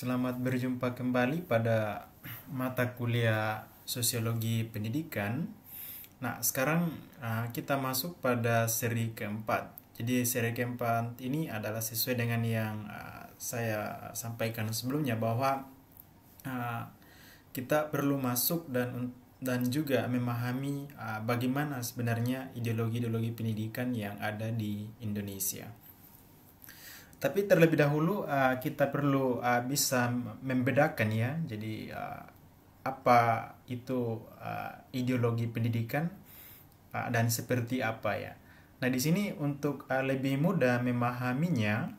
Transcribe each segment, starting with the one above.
Selamat berjumpa kembali pada mata kuliah Sosiologi Pendidikan. Nah, sekarang kita masuk pada seri keempat. Jadi seri keempat ini adalah sesuai dengan yang saya sampaikan sebelumnya, bahwa kita perlu masuk dan juga memahami bagaimana sebenarnya ideologi-ideologi pendidikan yang ada di Indonesia. Tapi terlebih dahulu kita perlu bisa membedakan ya. Jadi apa itu ideologi pendidikan dan seperti apa ya. Nah, di sini untuk lebih mudah memahaminya,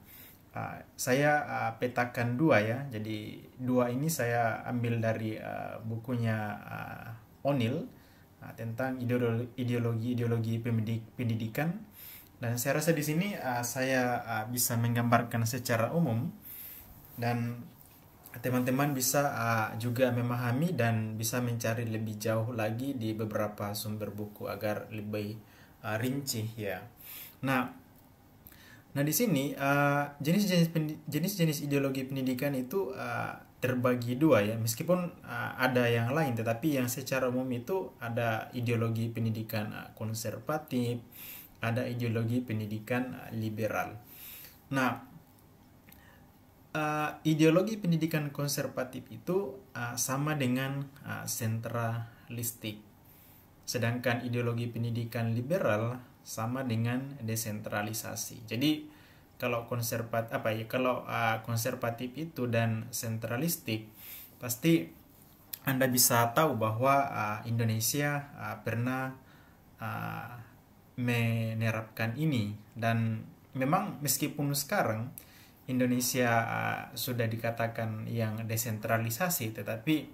saya petakan dua ya. Jadi dua ini saya ambil dari bukunya O'Neill tentang ideologi pendidikan. Dan saya rasa di sini saya bisa menggambarkan secara umum, dan teman-teman bisa juga memahami dan bisa mencari lebih jauh lagi di beberapa sumber buku agar lebih rinci ya. Nah, di sini jenis-jenis ideologi pendidikan itu terbagi dua ya. Meskipun ada yang lain, tetapi yang secara umum itu ada ideologi pendidikan konservatif, ada ideologi pendidikan liberal. Nah, ideologi pendidikan konservatif itu sama dengan sentralistik. Sedangkan ideologi pendidikan liberal sama dengan desentralisasi. Jadi kalau konservatif itu dan sentralistik, pasti Anda bisa tahu bahwa Indonesia pernah menerapkan ini, dan memang meskipun sekarang Indonesia sudah dikatakan yang desentralisasi, tetapi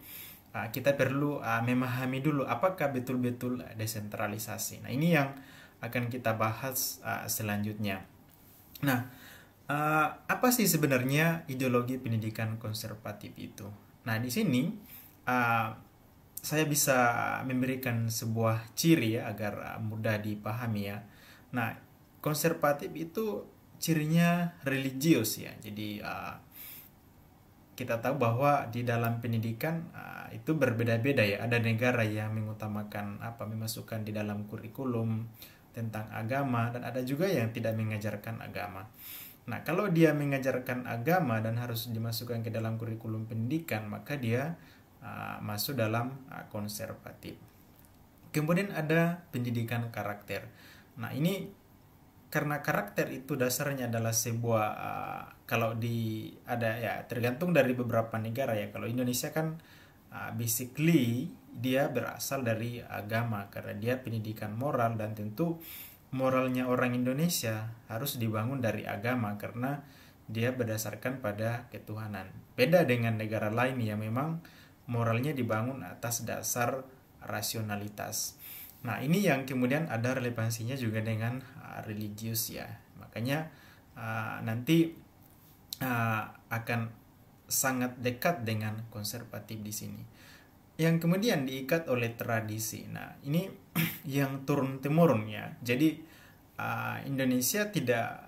kita perlu memahami dulu apakah betul-betul desentralisasi. Nah, ini yang akan kita bahas selanjutnya. Nah, apa sih sebenarnya ideologi pendidikan konservatif itu? Nah, di sini saya bisa memberikan sebuah ciri ya, agar mudah dipahami ya. Nah, konservatif itu cirinya religius ya. Jadi kita tahu bahwa di dalam pendidikan itu berbeda-beda ya. Ada negara yang mengutamakan memasukkan di dalam kurikulum tentang agama, dan ada juga yang tidak mengajarkan agama. Nah, kalau dia mengajarkan agama dan harus dimasukkan ke dalam kurikulum pendidikan, maka dia masuk dalam konservatif. Kemudian ada pendidikan karakter. Nah, ini karena karakter itu dasarnya adalah sebuah tergantung dari beberapa negara ya. Kalau Indonesia kan basically dia berasal dari agama, karena dia pendidikan moral, dan tentu moralnya orang Indonesia harus dibangun dari agama karena dia berdasarkan pada ketuhanan. Beda dengan negara lain yang memang moralnya dibangun atas dasar rasionalitas. Nah, ini yang kemudian ada relevansinya juga dengan religius ya. Makanya nanti akan sangat dekat dengan konservatif di sini. Yang kemudian diikat oleh tradisi. Nah, ini yang turun temurun ya. Jadi Indonesia tidak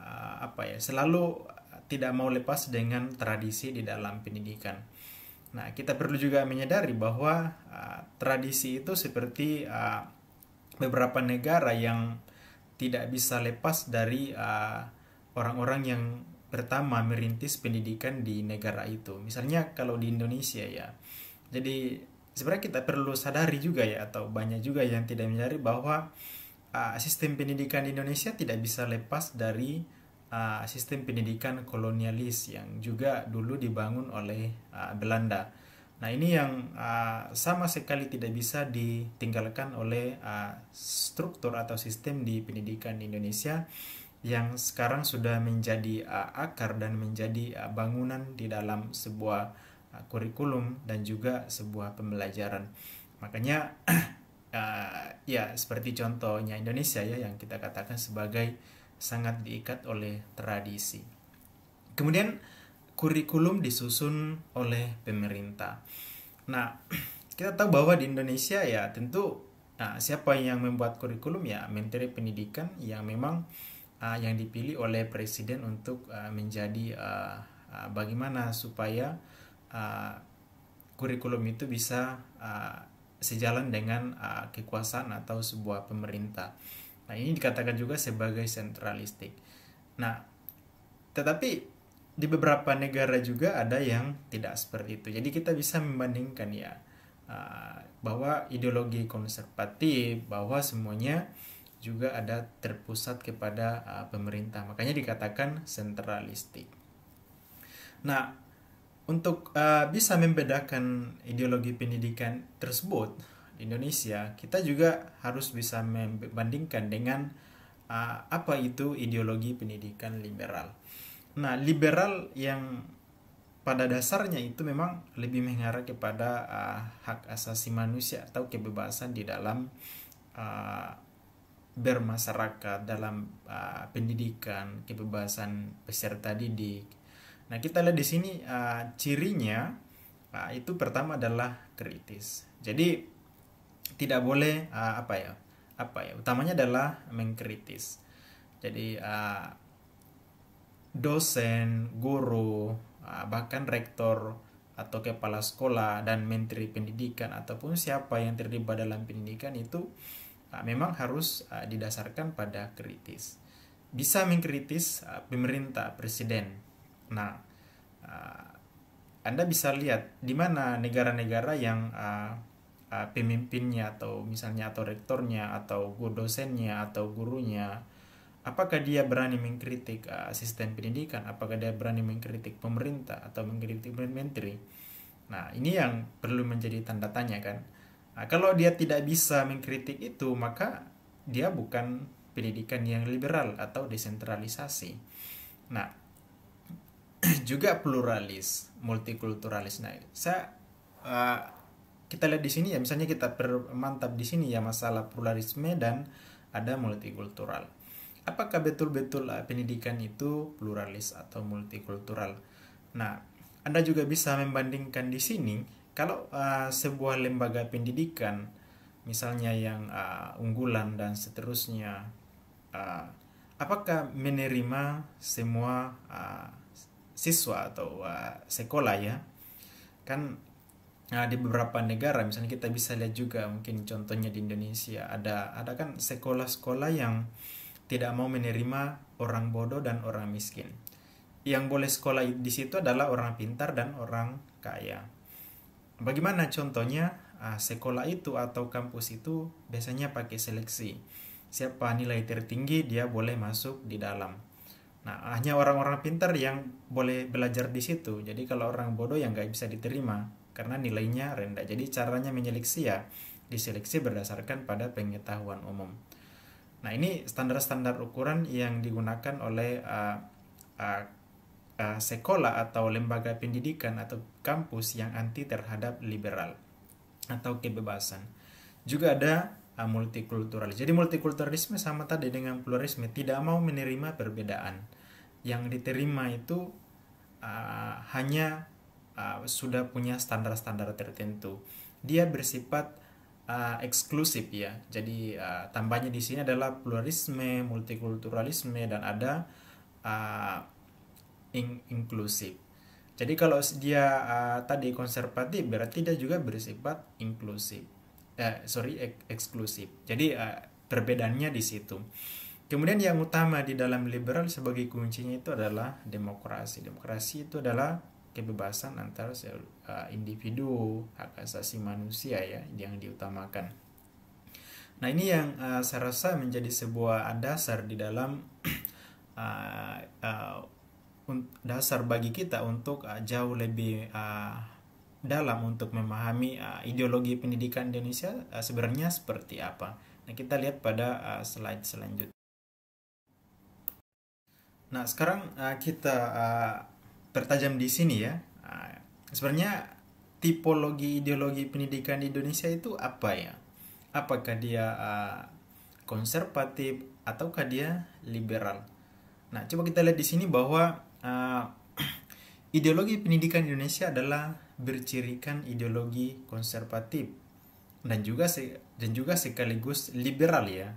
selalu tidak mau lepas dengan tradisi di dalam pendidikan. Nah, kita perlu juga menyadari bahwa tradisi itu seperti beberapa negara yang tidak bisa lepas dari orang-orang yang pertama merintis pendidikan di negara itu. Misalnya kalau di Indonesia ya. Jadi sebenarnya kita perlu sadari juga ya, atau banyak juga yang tidak menyadari bahwa sistem pendidikan di Indonesia tidak bisa lepas dari sistem pendidikan kolonialis yang juga dulu dibangun oleh Belanda. Nah, ini yang sama sekali tidak bisa ditinggalkan oleh struktur atau sistem di pendidikan di Indonesia yang sekarang sudah menjadi akar dan menjadi bangunan di dalam sebuah kurikulum dan juga sebuah pembelajaran. Makanya ya seperti contohnya Indonesia ya, yang kita katakan sebagai sangat diikat oleh tradisi. Kemudian kurikulum disusun oleh pemerintah. Nah, kita tahu bahwa di Indonesia ya tentu siapa yang membuat kurikulum ya Menteri Pendidikan, yang memang yang dipilih oleh Presiden untuk menjadi bagaimana supaya uh, kurikulum itu bisa sejalan dengan kekuasaan atau sebuah pemerintah. Nah, ini dikatakan juga sebagai sentralistik. Nah, tetapi di beberapa negara juga ada yang tidak seperti itu. Jadi kita bisa membandingkan ya, bahwa ideologi konservatif, bahwa semuanya juga ada terpusat kepada pemerintah. Makanya dikatakan sentralistik. Nah, untuk bisa membedakan ideologi pendidikan tersebut di Indonesia, kita juga harus bisa membandingkan dengan apa itu ideologi pendidikan liberal. Nah, liberal yang pada dasarnya itu memang lebih mengarah kepada hak asasi manusia atau kebebasan di dalam bermasyarakat, dalam pendidikan, kebebasan peserta didik. Nah, kita lihat di sini cirinya itu pertama adalah kritis. Jadi tidak boleh utamanya adalah mengkritis. Jadi dosen, guru, bahkan rektor atau kepala sekolah dan menteri pendidikan ataupun siapa yang terlibat dalam pendidikan itu memang harus didasarkan pada kritis. Bisa mengkritis pemerintah, presiden. Nah, Anda bisa lihat di mana negara-negara yang pemimpinnya atau misalnya atau rektornya atau dosennya atau gurunya, apakah dia berani mengkritik sistem pendidikan, apakah dia berani mengkritik pemerintah atau mengkritik menteri. Nah, ini yang perlu menjadi tanda tanya kan. Nah, kalau dia tidak bisa mengkritik itu, maka dia bukan pendidikan yang liberal atau desentralisasi. Nah, juga pluralis, multikulturalis. Nah, kita lihat di sini ya, misalnya kita permantap di sini ya masalah pluralisme dan ada multikultural. Apakah betul-betul pendidikan itu pluralis atau multikultural? Nah, Anda juga bisa membandingkan di sini kalau sebuah lembaga pendidikan misalnya yang unggulan dan seterusnya, apakah menerima semua siswa atau sekolah ya? Kan di beberapa negara misalnya kita bisa lihat juga, mungkin contohnya di Indonesia ada kan sekolah-sekolah yang tidak mau menerima orang bodoh dan orang miskin. Yang boleh sekolah di situ adalah orang pintar dan orang kaya. Bagaimana contohnya? Sekolah itu atau kampus itu biasanya pakai seleksi. Siapa nilai tertinggi dia boleh masuk di dalam. Nah, hanya orang-orang pintar yang boleh belajar di situ. Jadi kalau orang bodoh yang nggak bisa diterima karena nilainya rendah. Jadi caranya menyeleksi ya diseleksi berdasarkan pada pengetahuan umum. Nah, ini standar-standar ukuran yang digunakan oleh sekolah atau lembaga pendidikan atau kampus yang anti terhadap liberal atau kebebasan. Juga ada multikulturalis. Jadi multikulturalisme sama tadi dengan pluralisme, tidak mau menerima perbedaan. Yang diterima itu hanya sudah punya standar-standar tertentu. Dia bersifat eksklusif ya. Jadi tambahnya di sini adalah pluralisme, multikulturalisme dan ada inklusif. Jadi kalau dia tadi konservatif berarti dia juga bersifat inklusif. Eksklusif. Jadi perbedaannya di situ. Kemudian yang utama di dalam liberal sebagai kuncinya itu adalah demokrasi. Demokrasi itu adalah kebebasan antar individu, hak asasi manusia ya yang diutamakan. Nah, ini yang saya rasa menjadi sebuah dasar di dalam dasar bagi kita untuk jauh lebih dalam untuk memahami ideologi pendidikan Indonesia sebenarnya seperti apa. Nah, kita lihat pada slide selanjutnya. Nah, sekarang kita pertajam di sini ya. Sebenarnya tipologi ideologi pendidikan di Indonesia itu apa ya? Apakah dia konservatif ataukah dia liberal? Nah, coba kita lihat di sini bahwa ideologi pendidikan Indonesia adalah bercirikan ideologi konservatif dan juga sekaligus liberal ya.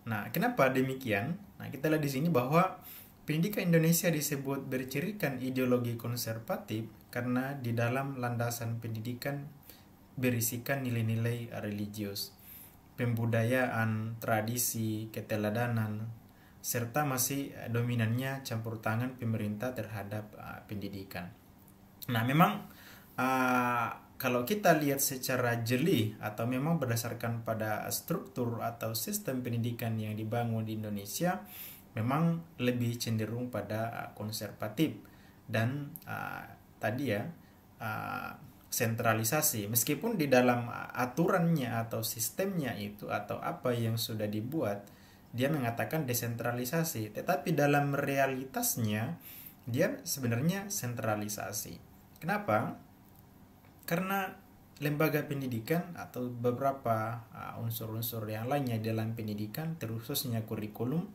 Nah, kenapa demikian? Nah, kita lihat di sini bahwa pendidikan Indonesia disebut bercirikan ideologi konservatif karena di dalam landasan pendidikan berisikan nilai-nilai religius, pembudayaan, tradisi, keteladanan, serta masih dominannya campur tangan pemerintah terhadap pendidikan. Nah, memang kalau kita lihat secara jeli atau memang berdasarkan pada struktur atau sistem pendidikan yang dibangun di Indonesia, memang lebih cenderung pada konservatif dan tadi ya sentralisasi. Meskipun di dalam aturannya atau sistemnya itu atau apa yang sudah dibuat, dia mengatakan desentralisasi, tetapi dalam realitasnya dia sebenarnya sentralisasi. Kenapa? Karena lembaga pendidikan atau beberapa unsur-unsur yang lainnya dalam pendidikan, terkhususnya kurikulum,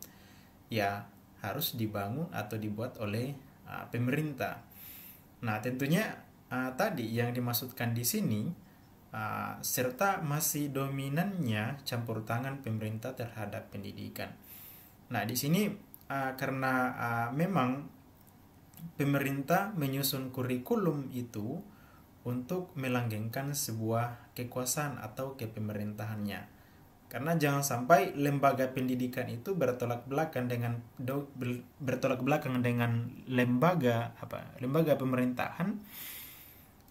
ya harus dibangun atau dibuat oleh pemerintah. Nah, tentunya tadi yang dimaksudkan di sini serta masih dominannya campur tangan pemerintah terhadap pendidikan. Nah, di sini karena memang pemerintah menyusun kurikulum itu untuk melanggengkan sebuah kekuasaan atau kepemerintahannya. Karena jangan sampai lembaga pendidikan itu bertolak belakang dengan lembaga pemerintahan,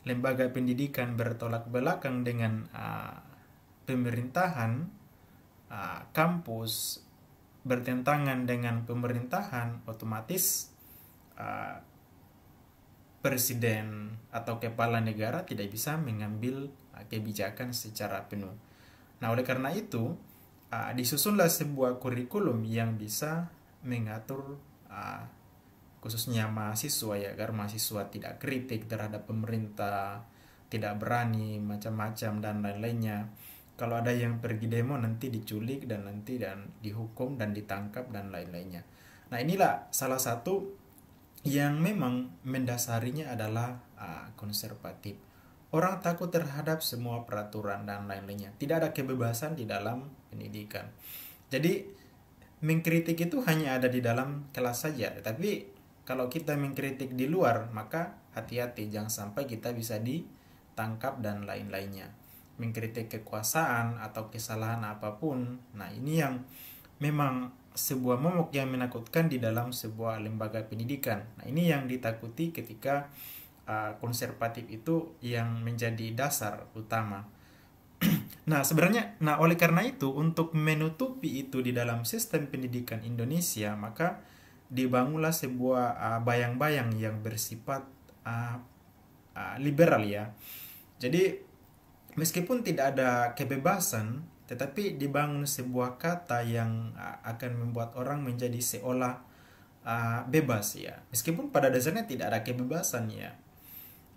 lembaga pendidikan bertolak belakang dengan pemerintahan, kampus bertentangan dengan pemerintahan, otomatis presiden atau kepala negara tidak bisa mengambil kebijakan secara penuh. Nah, oleh karena itu disusunlah sebuah kurikulum yang bisa mengatur khususnya mahasiswa ya, agar mahasiswa tidak kritik terhadap pemerintah, tidak berani macam-macam dan lain-lainnya. Kalau ada yang pergi demo nanti diculik dan dihukum dan ditangkap dan lain-lainnya. Nah, inilah salah satu yang memang mendasarinya adalah konservatif. Orang takut terhadap semua peraturan dan lain-lainnya. Tidak ada kebebasan di dalam pendidikan. Jadi mengkritik itu hanya ada di dalam kelas saja. Tapi kalau kita mengkritik di luar, maka hati-hati jangan sampai kita bisa ditangkap dan lain-lainnya. Mengkritik kekuasaan atau kesalahan apapun. Nah, ini yang memang sebuah momok yang menakutkan di dalam sebuah lembaga pendidikan. Nah, ini yang ditakuti ketika konservatif itu yang menjadi dasar utama. Nah, sebenarnya, oleh karena itu, untuk menutupi itu di dalam sistem pendidikan Indonesia, maka dibangunlah sebuah bayang-bayang yang bersifat liberal ya. Jadi, meskipun tidak ada kebebasan, tetapi dibangun sebuah kata yang akan membuat orang menjadi seolah bebas ya. Meskipun pada dasarnya tidak ada kebebasan ya.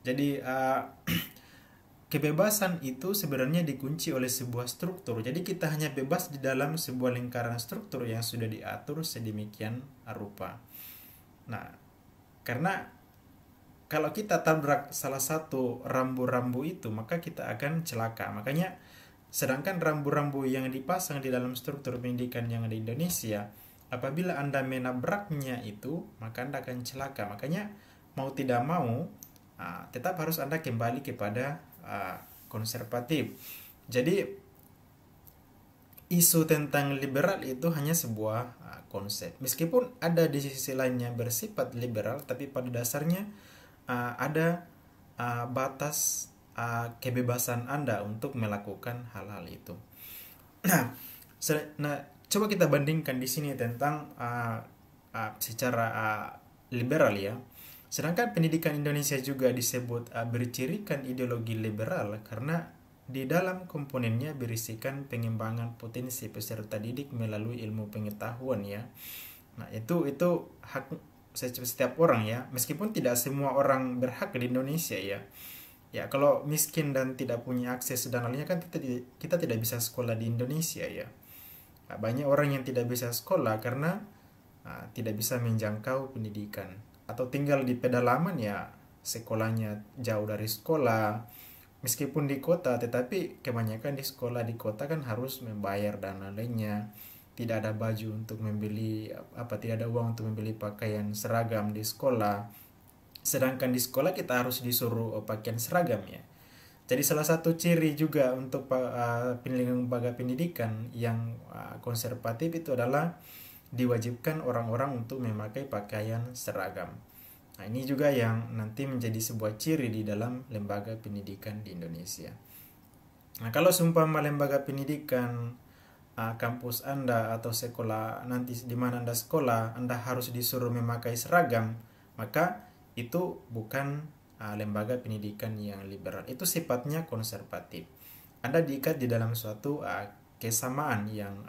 Jadi kebebasan itu sebenarnya dikunci oleh sebuah struktur. Jadi kita hanya bebas di dalam sebuah lingkaran struktur yang sudah diatur sedemikian rupa. Nah, karena kalau kita tabrak salah satu rambu-rambu itu, maka kita akan celaka. Makanya sedangkan rambu-rambu yang dipasang di dalam struktur pendidikan yang ada di Indonesia, apabila Anda menabraknya itu, maka Anda akan celaka. Makanya mau tidak mau, tetap harus Anda kembali kepada konservatif. Jadi isu tentang liberal itu hanya sebuah konsep. Meskipun ada di sisi lainnya bersifat liberal, tapi pada dasarnya ada batas kebebasan Anda untuk melakukan hal-hal itu. Nah, coba kita bandingkan di sini tentang secara liberal ya. Sedangkan pendidikan Indonesia juga disebut bercirikan ideologi liberal karena di dalam komponennya berisikan pengembangan potensi peserta didik melalui ilmu pengetahuan ya. Nah, itu hak setiap orang ya. Meskipun tidak semua orang berhak di Indonesia ya. Ya, kalau miskin dan tidak punya akses dan lainnya kan kita tidak bisa sekolah di Indonesia ya. Banyak orang yang tidak bisa sekolah karena tidak bisa menjangkau pendidikan. Atau tinggal di pedalaman ya, sekolahnya jauh dari sekolah. Meskipun di kota, tetapi kebanyakan di sekolah di kota kan harus membayar dan lainnya. tidak ada baju untuk membeli tidak ada uang untuk membeli pakaian seragam di sekolah. Sedangkan di sekolah kita harus disuruh pakaian seragam ya. Jadi salah satu ciri juga untuk lembaga pendidikan yang konservatif itu adalah diwajibkan orang-orang untuk memakai pakaian seragam. Nah, ini juga yang nanti menjadi sebuah ciri di dalam lembaga pendidikan di Indonesia. Nah, kalau seumpama lembaga pendidikan kampus Anda atau sekolah nanti di mana Anda sekolah, Anda harus disuruh memakai seragam, maka itu bukan lembaga pendidikan yang liberal. Itu sifatnya konservatif. Anda diikat di dalam suatu kesamaan yang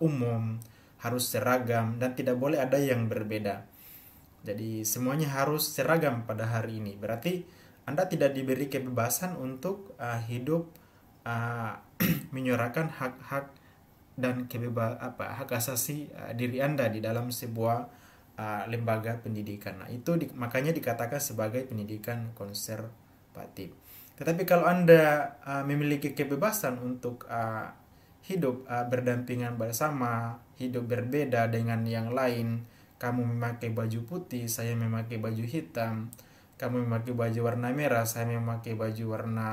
umum, harus seragam dan tidak boleh ada yang berbeda. Jadi semuanya harus seragam pada hari ini. Berarti Anda tidak diberi kebebasan untuk hidup menyuarakan hak-hak dan hak asasi diri Anda di dalam sebuah lembaga pendidikan. Nah, itu makanya dikatakan sebagai pendidikan konservatif. Tetapi kalau Anda memiliki kebebasan untuk hidup berdampingan bersama, hidup berbeda dengan yang lain, kamu memakai baju putih, saya memakai baju hitam, kamu memakai baju warna merah, saya memakai baju warna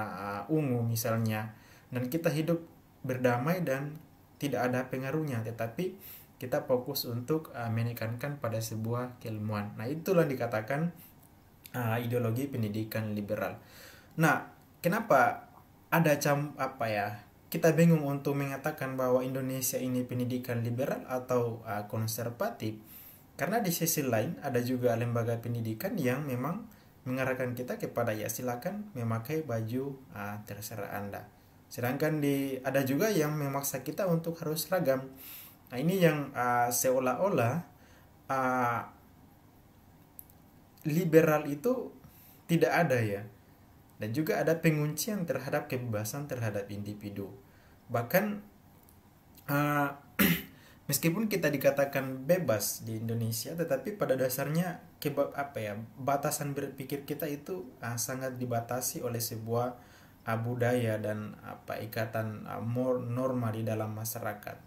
ungu misalnya, dan kita hidup berdamai dan tidak ada pengaruhnya, tetapi kita fokus untuk menekankan pada sebuah keilmuan. Nah, itulah dikatakan ideologi pendidikan liberal. Nah, kenapa ada kita bingung untuk mengatakan bahwa Indonesia ini pendidikan liberal atau konservatif? Karena di sisi lain ada juga lembaga pendidikan yang memang mengarahkan kita kepada ya silakan memakai baju terserah Anda. Sedangkan ada juga yang memaksa kita untuk harus seragam. Nah, ini yang seolah-olah liberal itu tidak ada ya. Dan juga ada penguncian terhadap kebebasan terhadap individu. Bahkan meskipun kita dikatakan bebas di Indonesia, tetapi pada dasarnya batasan berpikir kita itu sangat dibatasi oleh sebuah budaya dan ikatan norma di dalam masyarakat.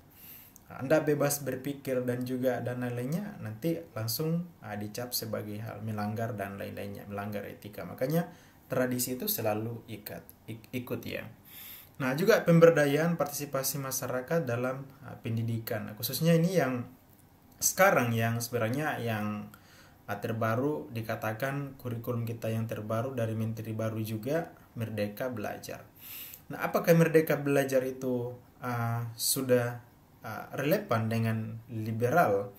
Anda bebas berpikir dan juga dan lain-lainnya, nanti langsung dicap sebagai hal melanggar dan lain-lainnya, melanggar etika. Makanya tradisi itu selalu ikut ya. Nah, juga pemberdayaan partisipasi masyarakat dalam pendidikan. Khususnya ini yang sekarang yang sebenarnya yang terbaru dikatakan kurikulum kita yang terbaru dari Menteri baru juga, Merdeka Belajar. Nah, apakah Merdeka Belajar itu sudah relevan dengan liberal?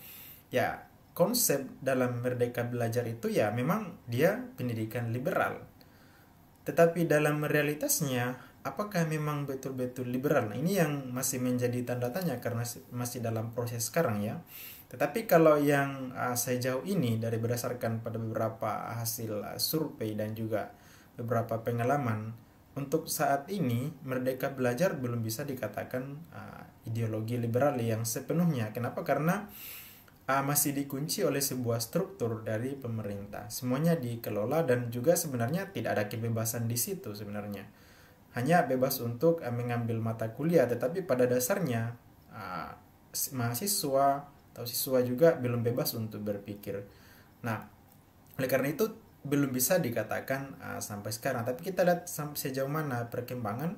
Ya, konsep dalam Merdeka Belajar itu ya memang dia pendidikan liberal. Tetapi dalam realitasnya, apakah memang betul-betul liberal? Nah, ini yang masih menjadi tanda tanya karena masih dalam proses sekarang ya. Tetapi kalau yang sejauh ini dari berdasarkan pada beberapa hasil survei dan juga beberapa pengalaman, untuk saat ini Merdeka Belajar belum bisa dikatakan ideologi liberal yang sepenuhnya. Kenapa? Karena masih dikunci oleh sebuah struktur dari pemerintah. Semuanya dikelola dan juga sebenarnya tidak ada kebebasan di situ sebenarnya. Hanya bebas untuk mengambil mata kuliah, tetapi pada dasarnya mahasiswa atau siswa juga belum bebas untuk berpikir. Nah, oleh karena itu belum bisa dikatakan sampai sekarang. Tapi kita lihat sejauh mana perkembangan,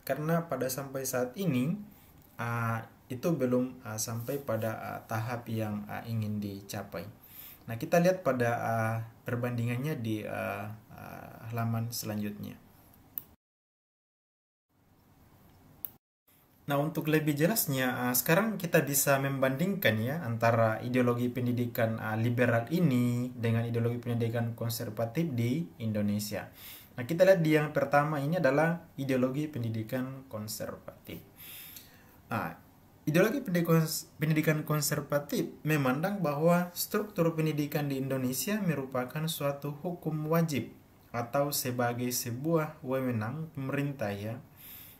karena pada sampai saat ini itu belum sampai pada tahap yang ingin dicapai. Nah, kita lihat pada perbandingannya di halaman selanjutnya. Nah, untuk lebih jelasnya, sekarang kita bisa membandingkan ya antara ideologi pendidikan liberal ini dengan ideologi pendidikan konservatif di Indonesia. Nah, kita lihat di yang pertama ini adalah ideologi pendidikan konservatif. Nah, ideologi pendidikan konservatif memandang bahwa struktur pendidikan di Indonesia merupakan suatu hukum wajib atau sebagai sebuah wewenang pemerintah ya.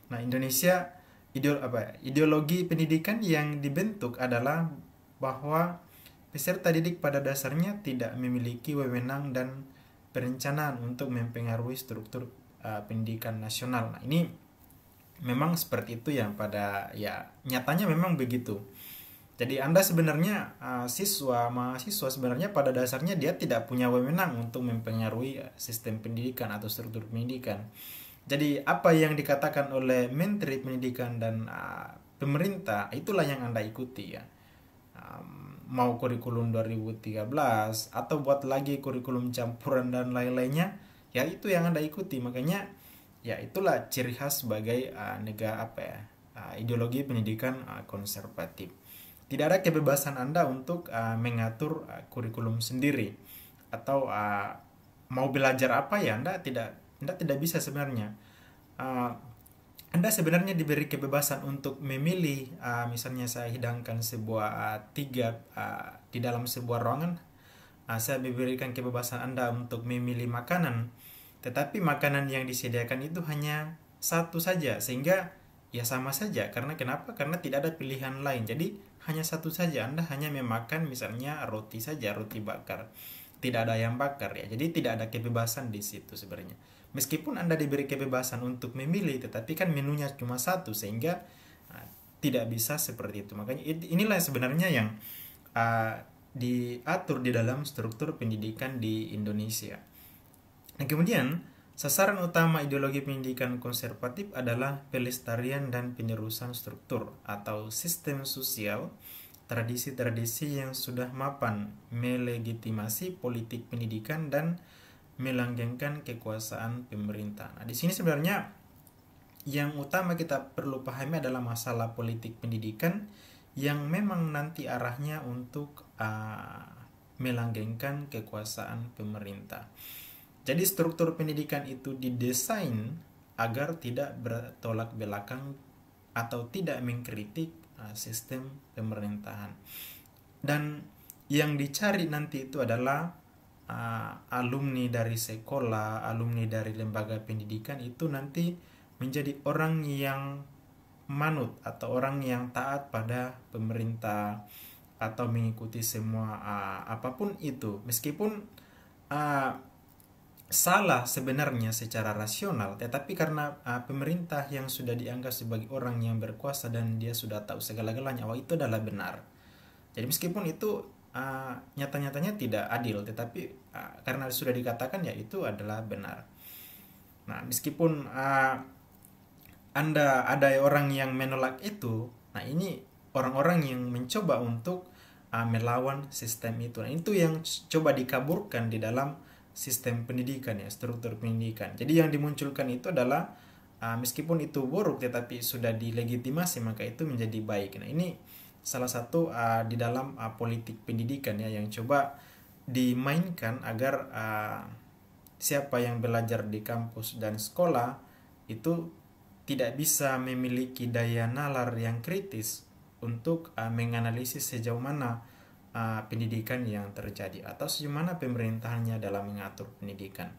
Nah, Indonesia ideologi pendidikan yang dibentuk adalah bahwa peserta didik pada dasarnya tidak memiliki wewenang dan perencanaan untuk mempengaruhi struktur pendidikan nasional. Nah, ini memang seperti itu ya, pada ya nyatanya memang begitu. Jadi Anda sebenarnya mahasiswa sebenarnya pada dasarnya dia tidak punya wewenang untuk mempengaruhi sistem pendidikan atau struktur pendidikan. Jadi apa yang dikatakan oleh Menteri Pendidikan dan pemerintah itulah yang Anda ikuti ya. Mau kurikulum 2013 atau buat lagi kurikulum campuran dan lain-lainnya, ya itu yang Anda ikuti. Makanya ya itulah ciri khas sebagai negara apa ya, ideologi pendidikan konservatif. Tidak ada kebebasan Anda untuk mengatur kurikulum sendiri, atau mau belajar apa ya Anda tidak bisa sebenarnya. Uh, Anda sebenarnya diberi kebebasan untuk memilih, misalnya saya hidangkan sebuah di dalam sebuah ruangan, saya diberikan kebebasan Anda untuk memilih makanan, tetapi makanan yang disediakan itu hanya satu saja, sehingga ya sama saja. Karena kenapa? Karena tidak ada pilihan lain. Jadi hanya satu saja. Anda hanya memakan misalnya roti saja, roti bakar. Tidak ada ayam bakar ya. Jadi tidak ada kebebasan di situ sebenarnya. Meskipun Anda diberi kebebasan untuk memilih, tetapi kan menunya cuma satu, sehingga tidak bisa seperti itu. Makanya inilah sebenarnya yang diatur di dalam struktur pendidikan di Indonesia. Nah, kemudian sasaran utama ideologi pendidikan konservatif adalah pelestarian dan penerusan struktur atau sistem sosial, tradisi-tradisi yang sudah mapan melegitimasi politik pendidikan dan melanggengkan kekuasaan pemerintah. Nah, di sini sebenarnya yang utama kita perlu pahami adalah masalah politik pendidikan yang memang nanti arahnya untuk melanggengkan kekuasaan pemerintah. Jadi struktur pendidikan itu didesain agar tidak bertolak belakang atau tidak mengkritik sistem pemerintahan. Dan yang dicari nanti itu adalah alumni dari sekolah, alumni dari lembaga pendidikan itu nanti menjadi orang yang manut atau orang yang taat pada pemerintah atau mengikuti semua apapun itu, meskipun salah sebenarnya secara rasional, tetapi karena pemerintah yang sudah dianggap sebagai orang yang berkuasa dan dia sudah tahu segala-galanya, itu adalah benar. Jadi meskipun itu nyata-nyatanya tidak adil, tetapi karena sudah dikatakan ya itu adalah benar. Nah, meskipun Anda ada orang yang menolak itu, nah ini orang-orang yang mencoba untuk melawan sistem itu. Nah, itu yang coba dikaburkan di dalam sistem pendidikan ya, struktur pendidikan. Jadi yang dimunculkan itu adalah meskipun itu buruk tetapi sudah dilegitimasi, maka itu menjadi baik. Nah, ini salah satu di dalam politik pendidikan ya yang coba dimainkan agar siapa yang belajar di kampus dan sekolah itu tidak bisa memiliki daya nalar yang kritis untuk menganalisis sejauh mana pendidikan yang terjadi atau sejauh mana pemerintahannya dalam mengatur pendidikan.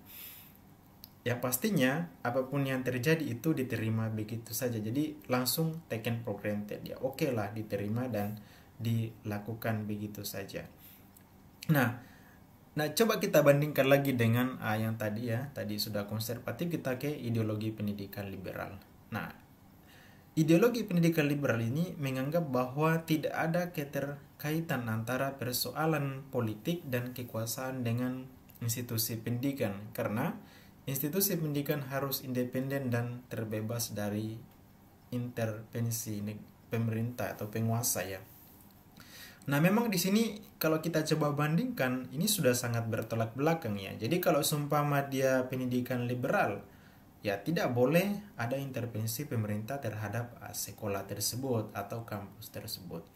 Ya pastinya apapun yang terjadi itu diterima begitu saja, jadi langsung taken for granted ya, oke lah diterima dan dilakukan begitu saja. Nah coba kita bandingkan lagi dengan yang tadi ya, tadi sudah konservatif, kita ke ideologi pendidikan liberal. Nah, ideologi pendidikan liberal ini menganggap bahwa tidak ada keterkaitan antara persoalan politik dan kekuasaan dengan institusi pendidikan, karena institusi pendidikan harus independen dan terbebas dari intervensi pemerintah atau penguasa ya. Nah, memang di sini kalau kita coba bandingkan, ini sudah sangat bertolak belakang ya. Jadi kalau seumpama dia pendidikan liberal, ya tidak boleh ada intervensi pemerintah terhadap sekolah tersebut atau kampus tersebut.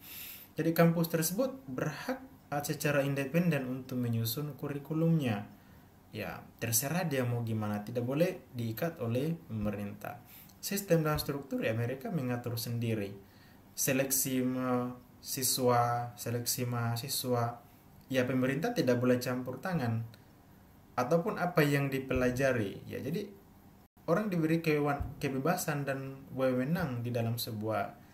Jadi kampus tersebut berhak secara independen untuk menyusun kurikulumnya. Ya, terserah dia mau gimana, tidak boleh diikat oleh pemerintah. Sistem dan struktur ya mereka mengatur sendiri. Seleksi mahasiswa, ya pemerintah tidak boleh campur tangan. Ataupun apa yang dipelajari, ya jadi orang diberi kebebasan dan wewenang di dalam sebuah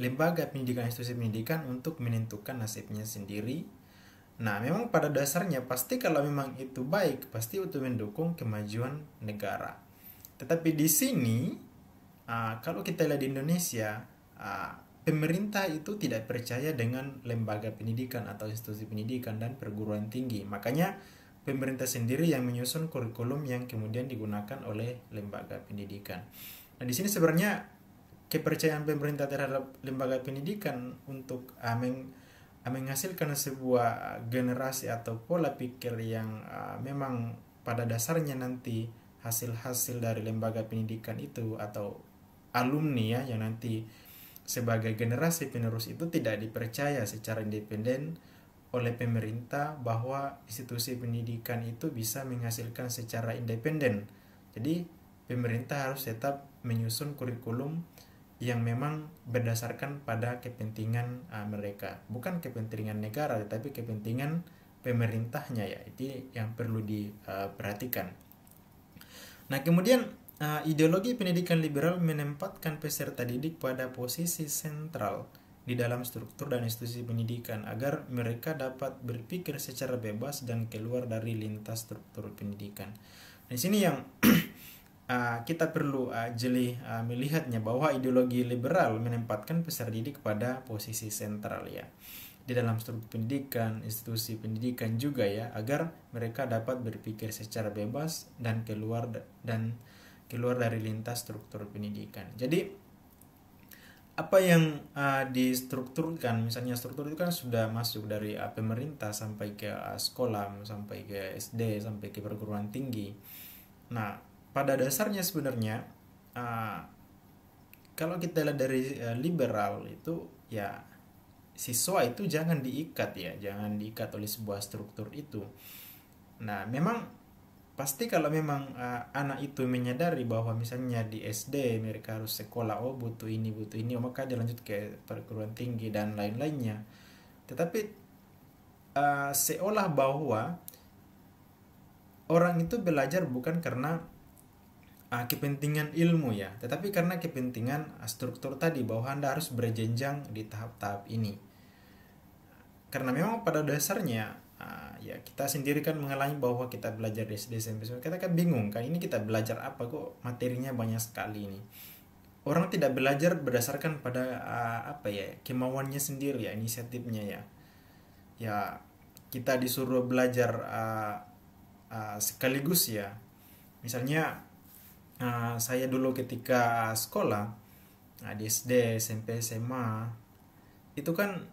lembaga pendidikan, institusi pendidikan untuk menentukan nasibnya sendiri. Nah, memang pada dasarnya pasti kalau memang itu baik, pasti untuk mendukung kemajuan negara. Tetapi di sini Kalau kita lihat di Indonesia, pemerintah itu tidak percaya dengan lembaga pendidikan atau institusi pendidikan dan perguruan tinggi. Makanya pemerintah sendiri yang menyusun kurikulum yang kemudian digunakan oleh lembaga pendidikan. Nah, di sini sebenarnya kepercayaan pemerintah terhadap lembaga pendidikan untuk menghasilkan sebuah generasi atau pola pikir yang memang pada dasarnya nanti hasil-hasil dari lembaga pendidikan itu atau alumni ya yang nanti sebagai generasi penerus itu tidak dipercaya secara independen oleh pemerintah bahwa institusi pendidikan itu bisa menghasilkan secara independen. Jadi pemerintah harus tetap menyusun kurikulum yang memang berdasarkan pada kepentingan mereka, bukan kepentingan negara tetapi kepentingan pemerintahnya ya. Itu yang perlu diperhatikan. Nah, kemudian ideologi pendidikan liberal menempatkan peserta didik pada posisi sentral di dalam struktur dan institusi pendidikan agar mereka dapat berpikir secara bebas dan keluar dari lintas struktur pendidikan. Di sini yang kita perlu jeli melihatnya bahwa ideologi liberal menempatkan peserta didik pada posisi sentral ya di dalam struktur pendidikan, institusi pendidikan juga ya, agar mereka dapat berpikir secara bebas dan keluar dari lintas struktur pendidikan. Jadi apa yang distrukturkan, misalnya struktur itu kan sudah masuk dari pemerintah sampai ke sekolah, sampai ke SD, sampai ke perguruan tinggi. Nah, pada dasarnya sebenarnya kalau kita lihat dari liberal itu ya, siswa itu jangan diikat oleh sebuah struktur itu. Nah, memang pasti kalau memang anak itu menyadari bahwa misalnya di SD mereka harus sekolah, butuh ini, maka dia lanjut ke perguruan tinggi dan lain-lainnya. Tetapi seolah bahwa orang itu belajar bukan karena kepentingan ilmu ya, tetapi karena kepentingan struktur tadi bahwa Anda harus berjenjang di tahap-tahap ini. Karena memang pada dasarnya ya kita sendiri kan mengalami bahwa kita belajar di SD SMP, kita kan bingung kan, ini kita belajar apa kok materinya banyak sekali ini. Orang tidak belajar berdasarkan pada kemauannya sendiri ya, inisiatifnya ya. Ya kita disuruh belajar sekaligus ya. Misalnya saya dulu ketika sekolah di SD, SMP, SMA itu kan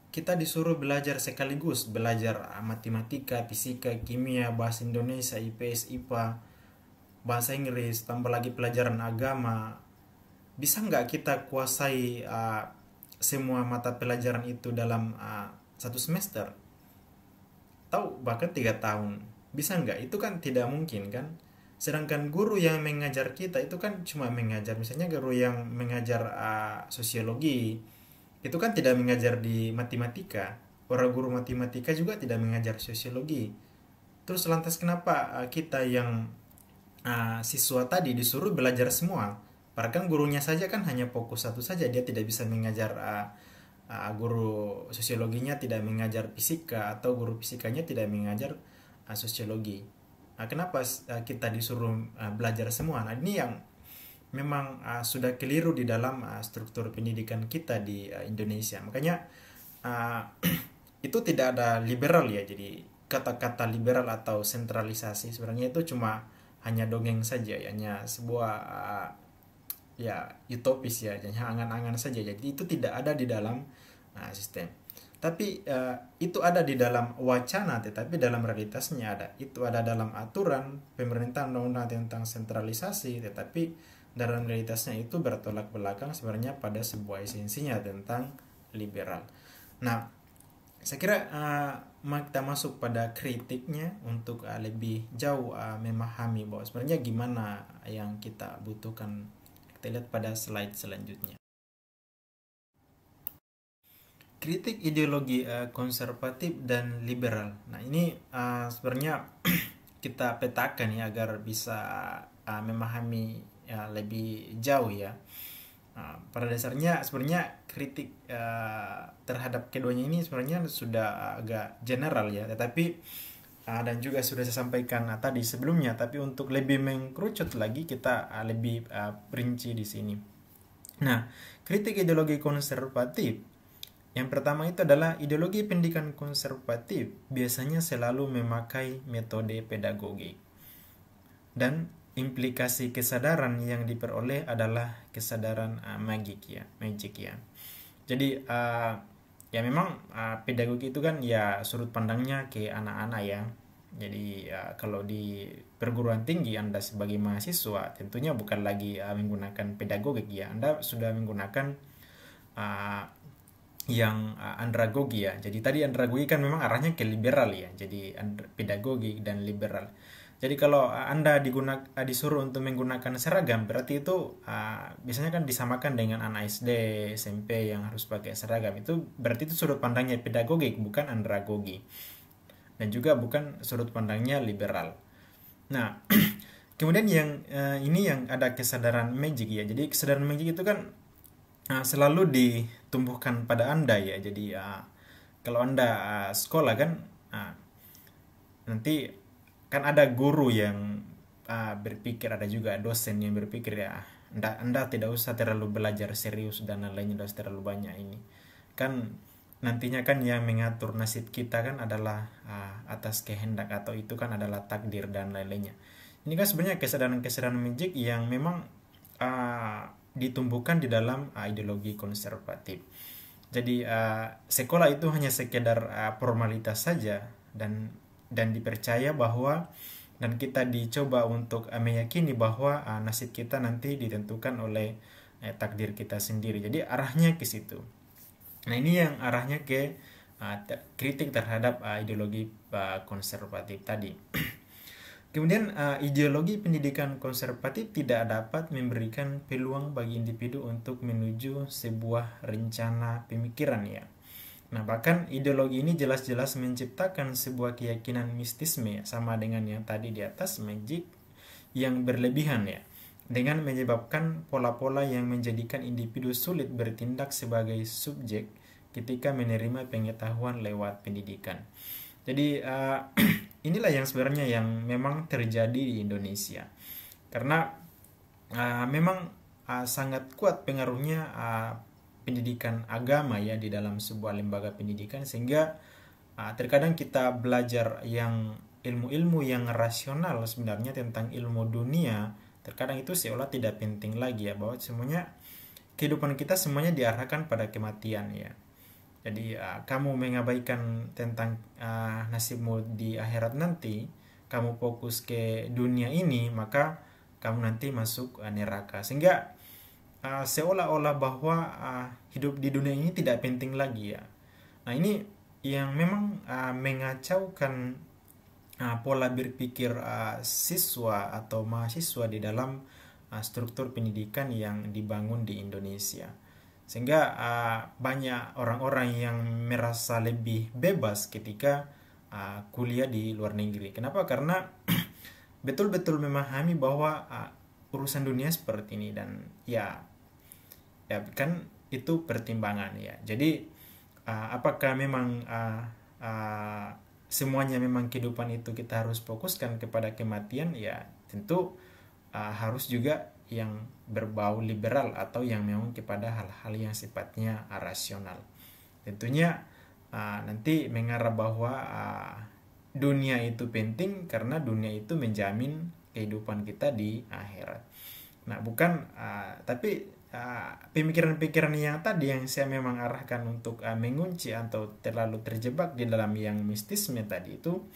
kita disuruh belajar sekaligus, belajar matematika, fisika, kimia, bahasa Indonesia, IPS, IPA, bahasa Inggris, tambah lagi pelajaran agama. Bisa nggak kita kuasai semua mata pelajaran itu dalam satu semester? Atau bahkan 3 tahun? Bisa nggak? Itu kan tidak mungkin kan? Sedangkan guru yang mengajar kita itu kan cuma mengajar, misalnya guru yang mengajar sosiologi itu kan tidak mengajar di matematika. Orang guru matematika juga tidak mengajar sosiologi. Terus lantas kenapa kita yang siswa tadi disuruh belajar semua? Padahal kan gurunya saja kan hanya fokus satu saja, dia tidak bisa mengajar guru sosiologinya tidak mengajar fisika, atau guru fisikanya tidak mengajar sosiologi. Kenapa kita disuruh belajar semua? Nah, ini yang memang sudah keliru di dalam struktur pendidikan kita di Indonesia. Makanya itu tidak ada liberal ya. Jadi kata-kata liberal atau sentralisasi sebenarnya itu cuma hanya dongeng saja, hanya sebuah utopis ya, hanya angan-angan saja. Jadi itu tidak ada di dalam sistem. Tapi itu ada di dalam wacana, tetapi dalam realitasnya ada. Itu ada dalam aturan pemerintah undang-undang tentang sentralisasi, tetapi dalam realitasnya itu bertolak belakang sebenarnya pada sebuah esensinya tentang liberal. Nah, saya kira kita masuk pada kritiknya untuk lebih jauh memahami bahwa sebenarnya gimana yang kita butuhkan. Kita lihat pada slide selanjutnya. Kritik ideologi konservatif dan liberal. Nah, ini sebenarnya kita petakan ya agar bisa memahami lebih jauh ya. Pada dasarnya sebenarnya kritik terhadap keduanya ini sebenarnya sudah agak general ya, tetapi dan juga sudah saya sampaikan tadi sebelumnya, tapi untuk lebih mengkerucut lagi kita lebih rinci di sini. Nah, kritik ideologi konservatif. Yang pertama itu adalah ideologi pendidikan konservatif biasanya selalu memakai metode pedagogi. Dan implikasi kesadaran yang diperoleh adalah kesadaran magic ya. Jadi ya memang pedagogi itu kan ya sudut pandangnya ke anak-anak ya. Jadi kalau di perguruan tinggi Anda sebagai mahasiswa tentunya bukan lagi menggunakan pedagogik ya. Anda sudah menggunakan uh, yang andragogi ya. Jadi tadi andragogi kan memang arahnya ke liberal ya. Jadi pedagogi dan liberal. Jadi kalau Anda disuruh untuk menggunakan seragam, berarti itu biasanya kan disamakan dengan anak SD, SMP yang harus pakai seragam. Itu berarti itu sudut pandangnya pedagogik, bukan andragogi. Dan juga bukan sudut pandangnya liberal. Nah, kemudian yang ini yang ada kesadaran magic ya. Jadi kesadaran magic itu kan selalu ditumbuhkan pada Anda ya. Jadi kalau Anda sekolah kan nanti kan ada guru yang berpikir, ada juga dosen yang berpikir ya anda tidak usah terlalu belajar serius dan lain-lainnya, tidak usah terlalu banyak ini kan nantinya kan yang mengatur nasib kita kan adalah atas kehendak atau itu kan adalah takdir dan lain-lainnya. Ini kan sebenarnya kesadaran magic yang memang ditumbuhkan di dalam ideologi konservatif. Jadi sekolah itu hanya sekedar formalitas saja dan dipercaya bahwa dan kita dicoba untuk meyakini bahwa nasib kita nanti ditentukan oleh takdir kita sendiri. Jadi arahnya ke situ. Nah ini yang arahnya ke kritik terhadap ideologi konservatif tadi. Kemudian ideologi pendidikan konservatif tidak dapat memberikan peluang bagi individu untuk menuju sebuah rencana pemikiran ya. Nah, bahkan ideologi ini jelas-jelas menciptakan sebuah keyakinan mistisme sama dengan yang tadi di atas, magic yang berlebihan ya. Dengan menyebabkan pola-pola yang menjadikan individu sulit bertindak sebagai subjek ketika menerima pengetahuan lewat pendidikan. Jadi inilah yang sebenarnya yang memang terjadi di Indonesia. Karena memang sangat kuat pengaruhnya pendidikan agama ya di dalam sebuah lembaga pendidikan, sehingga terkadang kita belajar yang ilmu-ilmu yang rasional sebenarnya tentang ilmu dunia terkadang itu seolah tidak penting lagi ya, bahwa semuanya kehidupan kita semuanya diarahkan pada kematian ya. Jadi kamu mengabaikan tentang nasibmu di akhirat nanti, kamu fokus ke dunia ini, maka kamu nanti masuk neraka. Sehingga seolah-olah bahwa hidup di dunia ini tidak penting lagi ya. Nah ini yang memang mengacaukan pola berpikir siswa atau mahasiswa di dalam struktur pendidikan yang dibangun di Indonesia. Sehingga banyak orang-orang yang merasa lebih bebas ketika kuliah di luar negeri. Kenapa? Karena betul-betul memahami bahwa urusan dunia seperti ini dan ya kan itu pertimbangan ya. Jadi apakah memang semuanya memang kehidupan itu kita harus fokuskan kepada kematian ya, tentu harus juga yang berbau liberal atau yang memang kepada hal-hal yang sifatnya rasional. Tentunya nanti mengarah bahwa dunia itu penting karena dunia itu menjamin kehidupan kita di akhirat. Nah bukan tapi pemikiran-pemikiran yang tadi yang saya memang arahkan untuk mengunci atau terlalu terjebak di dalam yang mistisme tadi itu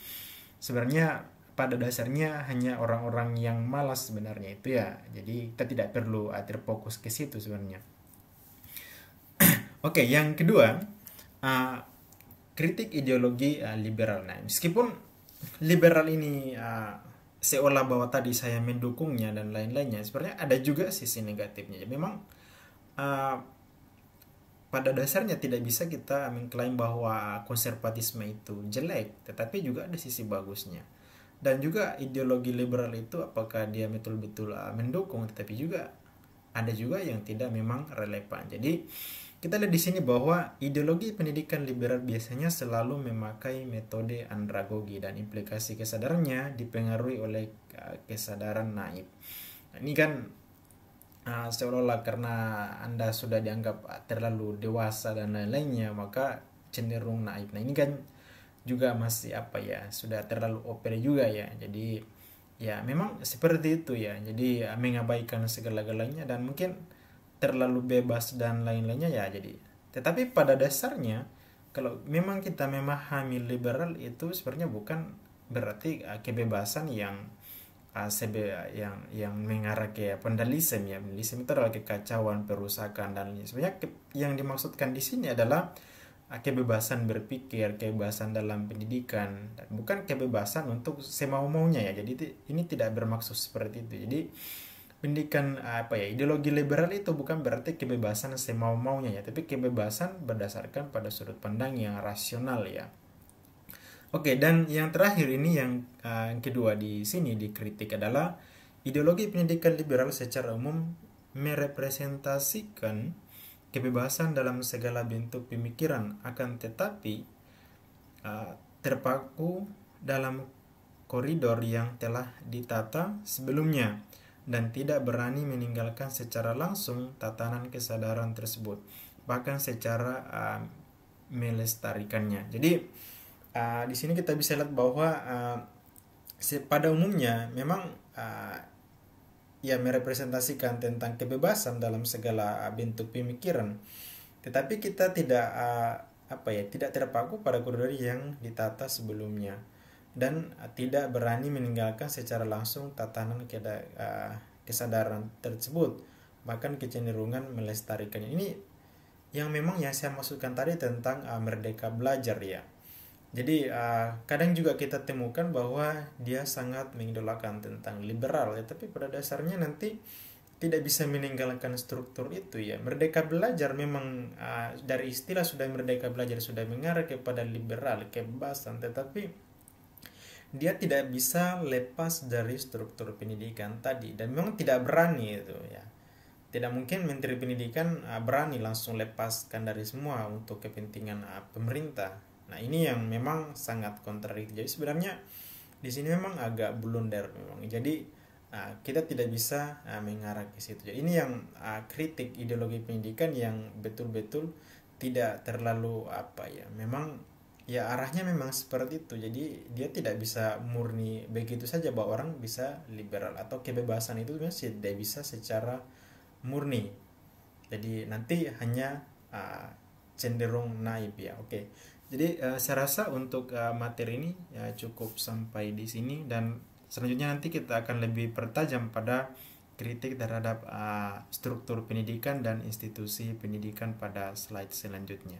sebenarnya pada dasarnya hanya orang-orang yang malas sebenarnya itu ya. Jadi kita tidak perlu terfokus ke situ sebenarnya. Oke, yang kedua kritik ideologi liberal. Nah, meskipun liberal ini seolah bahwa tadi saya mendukungnya dan lain-lainnya, sebenarnya ada juga sisi negatifnya. Memang pada dasarnya tidak bisa kita mengklaim bahwa konservatisme itu jelek, tetapi juga ada sisi bagusnya. Dan juga ideologi liberal itu apakah dia betul-betul mendukung, tetapi juga ada juga yang tidak memang relevan. Jadi kita lihat di sini bahwa ideologi pendidikan liberal biasanya selalu memakai metode andragogi dan implikasi kesadarannya dipengaruhi oleh kesadaran naif. Nah, ini kan seolah-olah karena Anda sudah dianggap terlalu dewasa dan lain-lainnya, maka cenderung naif. Nah, ini kan juga masih sudah terlalu over juga ya. Jadi ya memang seperti itu ya. Jadi mengabaikan segala-galanya dan mungkin terlalu bebas dan lain-lainnya ya. Jadi tetapi pada dasarnya kalau memang kita memahami liberal itu sebenarnya bukan berarti kebebasan yang mengarah ke vandalisme ya. Vandalisme itu adalah kekacauan, perusakan dan lain. Sebenarnya yang dimaksudkan di sini adalah kebebasan berpikir, kebebasan dalam pendidikan, dan bukan kebebasan untuk semau-maunya ya. Jadi ini tidak bermaksud seperti itu. Jadi pendidikan ideologi liberal itu bukan berarti kebebasan semau-maunya ya, tapi kebebasan berdasarkan pada sudut pandang yang rasional ya. Oke, dan yang terakhir ini yang kedua di sini dikritik adalah ideologi pendidikan liberal secara umum merepresentasikan kebebasan dalam segala bentuk pemikiran, akan tetapi terpaku dalam koridor yang telah ditata sebelumnya dan tidak berani meninggalkan secara langsung tatanan kesadaran tersebut, bahkan secara melestarikannya. Jadi di sini kita bisa lihat bahwa pada umumnya memang merepresentasikan tentang kebebasan dalam segala bentuk pemikiran, tetapi kita tidak tidak terpaku pada koridor yang ditata sebelumnya dan tidak berani meninggalkan secara langsung tatanan kesadaran tersebut, bahkan kecenderungan melestarikannya. Ini yang memang yang saya maksudkan tadi tentang merdeka belajar ya. Jadi kadang juga kita temukan bahwa dia sangat mengidolakan tentang liberal ya, tapi pada dasarnya nanti tidak bisa meninggalkan struktur itu ya. Merdeka belajar memang dari istilah sudah merdeka belajar sudah mengarah kepada liberal, kebebasan, tetapi dia tidak bisa lepas dari struktur pendidikan tadi dan memang tidak berani itu ya. Tidak mungkin Menteri Pendidikan berani langsung lepaskan dari semua untuk kepentingan pemerintah. Nah, ini yang memang sangat kontradiktif. Jadi sebenarnya di sini memang agak blunder memang. Jadi kita tidak bisa mengarah ke situ. Jadi ini yang kritik ideologi pendidikan yang betul-betul tidak terlalu memang ya arahnya memang seperti itu. Jadi dia tidak bisa murni begitu saja bahwa orang bisa liberal atau kebebasan itu masih tidak bisa secara murni. Jadi nanti hanya cenderung naif ya. Oke. Jadi saya rasa untuk materi ini ya cukup sampai di sini, dan selanjutnya nanti kita akan lebih pertajam pada kritik terhadap struktur pendidikan dan institusi pendidikan pada slide selanjutnya.